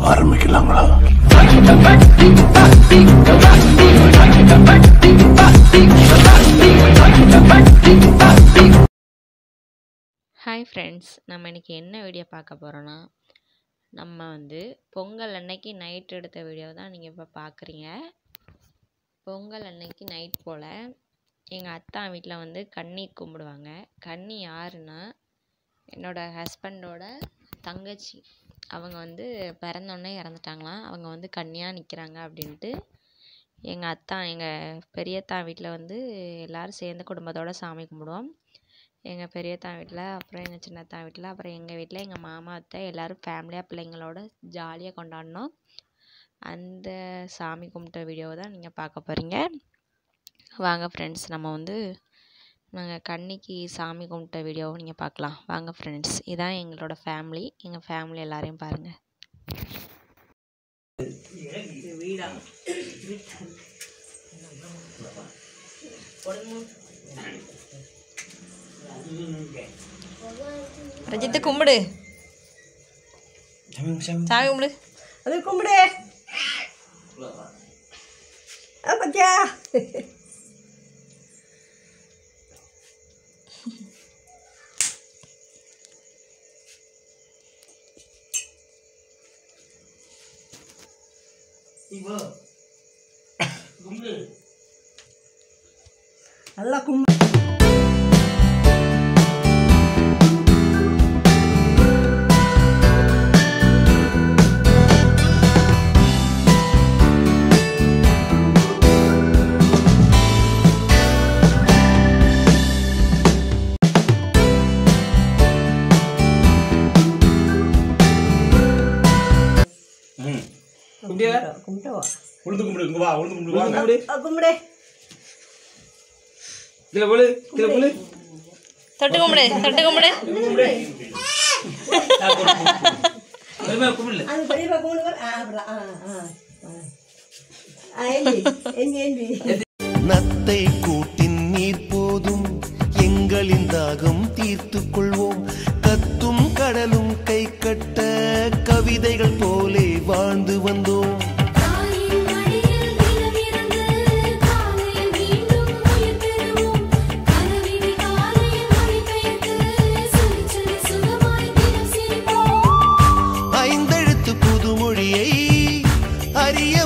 ஆரம்பிக்கலாங்களா? Hi friends, நம்ம இன்றைக்கி என்ன வீடியோ பார்க்க போகிறோன்னா, நம்ம பொங்கல் அன்னைக்கு நைட் எடுத்த வீடியோ தான் நீங்கள் இப்போ பார்க்குறீங்க. பொங்கல் அன்னைக்கு நைட் போல் எங்கள் அத்தா வீட்டில் கன்னி கும்பிடுவாங்க. கன்னி யாருன்னா என்னோடய ஹஸ்பண்டோட தங்கச்சி. அவங்க பிறந்தோடனே இறந்துட்டாங்களாம். அவங்க கன்னியாக நிற்கிறாங்க அப்படின்ட்டு எங்கள் பெரியத்தா வீட்டில் எல்லோரும் சேர்ந்து குடும்பத்தோடு சாமி கும்பிடுவோம். எங்கள் பெரியத்தா வீட்டில், அப்புறம் எங்கள் சின்னத்தா வீட்டில், அப்புறம் எங்கள் வீட்டில் எங்கள் மாமா அத்தை எல்லோரும் ஃபேமிலியாக பிள்ளைங்களோட ஜாலியாக கொண்டாடினோம். அந்த சாமி கும்பிட்ட வீடியோவை தான் நீங்கள் பார்க்க போகிறீங்க. வாங்க ஃப்ரெண்ட்ஸ், நம்ம நாங்கள் கன்னிக்கு சாமி கும்பிட்ட வீடியோவை நீங்கள் பார்க்கலாம். வாங்க ஃப்ரெண்ட்ஸ், இதான் எங்களோட ஃபேமிலி. எங்கள் ஃபேமிலி எல்லாரையும் பாருங்கள். ரஜித்து கும்பிடு, சாமி கும்பிடு, அது கும்பிடு. பத்தியா நல்லா கும்பிடு. நத்தை கூட்டின் நீர் போதும், எங்களின் தாகம் தீர்த்துக் கொள்வோம். கத்தும் கடலும் கை கட்ட கவிதைகள் போலே வாழ்ந்து வந்தோம். ஐந்தெழுத்து புதுமொழியை அறிய